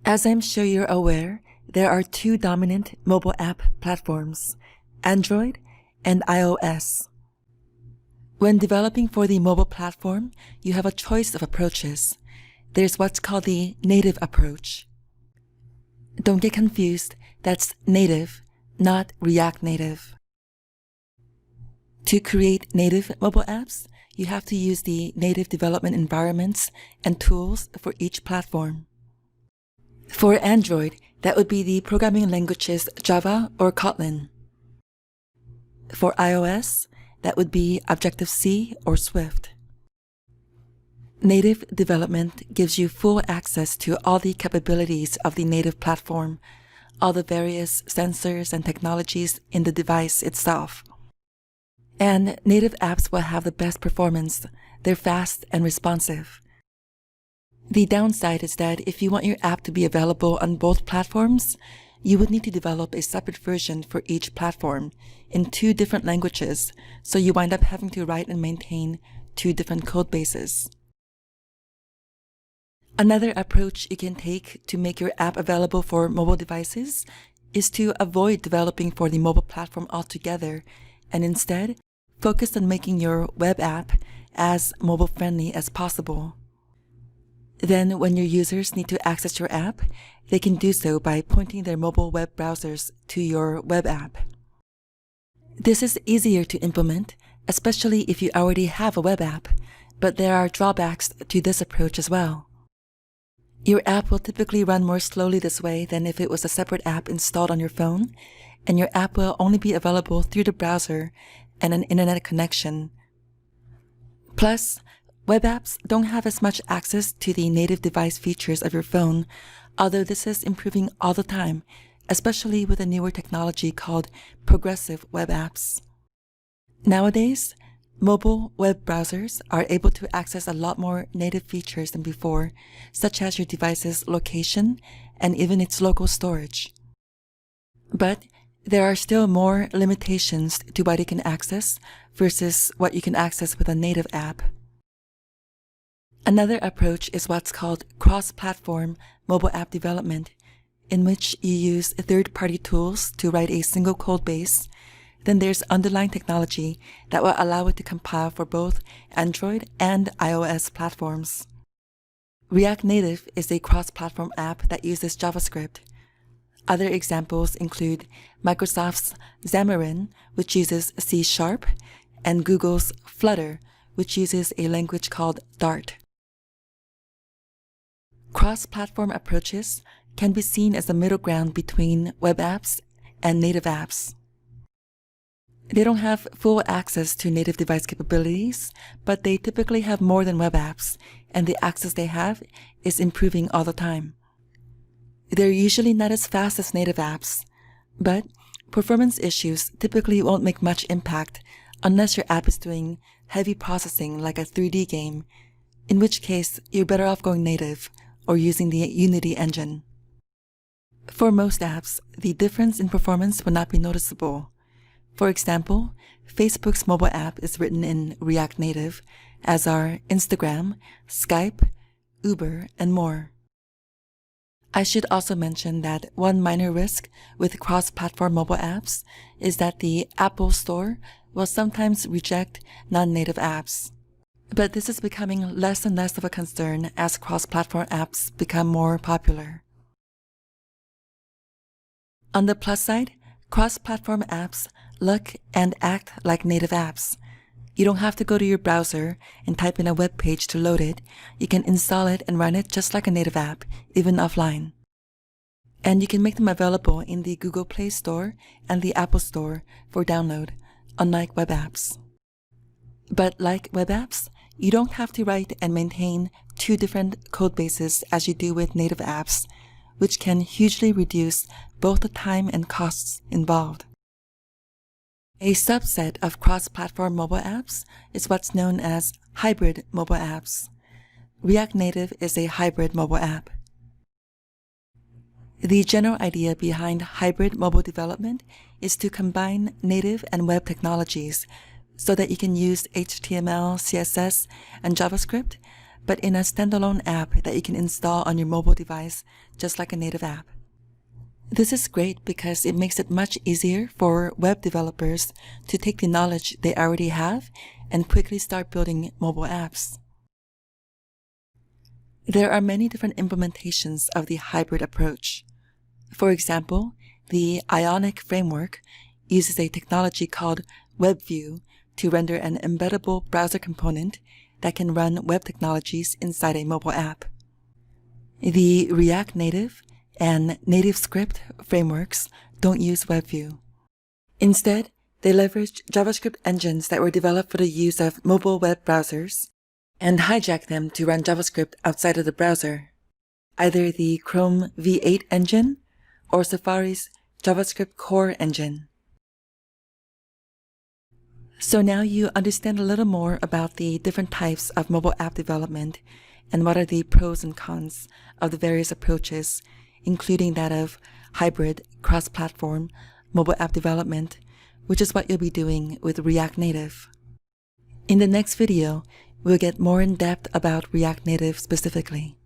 As I'm sure you're aware, there are two dominant mobile app platforms, Android and iOS. When developing for the mobile platform, you have a choice of approaches. There's what's called the native approach. Don't get confused, that's native, not React Native. To create native mobile apps, you have to use the native development environments and tools for each platform. For Android, that would be the programming languages Java or Kotlin. For iOS, that would be Objective-C or Swift. Native development gives you full access to all the capabilities of the native platform, all the various sensors and technologies in the device itself. And native apps will have the best performance. They're fast and responsive. The downside is that if you want your app to be available on both platforms, you would need to develop a separate version for each platform in two different languages, so you wind up having to write and maintain two different code bases. Another approach you can take to make your app available for mobile devices is to avoid developing for the mobile platform altogether and instead focus on making your web app as mobile-friendly as possible. Then when your users need to access your app, they can do so by pointing their mobile web browsers to your web app. This is easier to implement, especially if you already have a web app, but there are drawbacks to this approach as well. Your app will typically run more slowly this way than if it was a separate app installed on your phone, and your app will only be available through the browser and an internet connection. Plus, web apps don't have as much access to the native device features of your phone, although this is improving all the time, especially with a newer technology called progressive web apps. Nowadays, mobile web browsers are able to access a lot more native features than before, such as your device's location and even its local storage. But there are still more limitations to what you can access versus what you can access with a native app. Another approach is what's called cross-platform mobile app development, in which you use third-party tools to write a single code base. Then there's underlying technology that will allow it to compile for both Android and iOS platforms. React Native is a cross-platform app that uses JavaScript. Other examples include Microsoft's Xamarin, which uses C#, and Google's Flutter, which uses a language called Dart. Cross-platform approaches can be seen as the middle ground between web apps and native apps. They don't have full access to native device capabilities, but they typically have more than web apps, and the access they have is improving all the time. They're usually not as fast as native apps, but performance issues typically won't make much impact unless your app is doing heavy processing like a 3D game, in which case you're better off going native or using the Unity engine. For most apps, the difference in performance will not be noticeable. For example, Facebook's mobile app is written in React Native, as are Instagram, Skype, Uber, and more. I should also mention that one minor risk with cross-platform mobile apps is that the Apple Store will sometimes reject non-native apps. But this is becoming less and less of a concern as cross-platform apps become more popular. On the plus side, cross-platform apps look and act like native apps. You don't have to go to your browser and type in a web page to load it. You can install it and run it just like a native app, even offline. And you can make them available in the Google Play Store and the Apple Store for download, unlike web apps. But like web apps, you don't have to write and maintain two different code bases as you do with native apps, which can hugely reduce both the time and costs involved. A subset of cross-platform mobile apps is what's known as hybrid mobile apps. React Native is a hybrid mobile app. The general idea behind hybrid mobile development is to combine native and web technologies so that you can use HTML, CSS, and JavaScript, but in a standalone app that you can install on your mobile device just like a native app. This is great because it makes it much easier for web developers to take the knowledge they already have and quickly start building mobile apps. There are many different implementations of the hybrid approach. For example, the Ionic framework uses a technology called WebView to render an embeddable browser component that can run web technologies inside a mobile app. The React Native and NativeScript frameworks don't use WebView. Instead, they leverage JavaScript engines that were developed for the use of mobile web browsers and hijack them to run JavaScript outside of the browser, either the Chrome V8 engine or Safari's JavaScript Core engine. So now you understand a little more about the different types of mobile app development and what are the pros and cons of the various approaches, including that of hybrid, cross-platform, mobile app development, which is what you'll be doing with React Native. In the next video, we'll get more in depth about React Native specifically.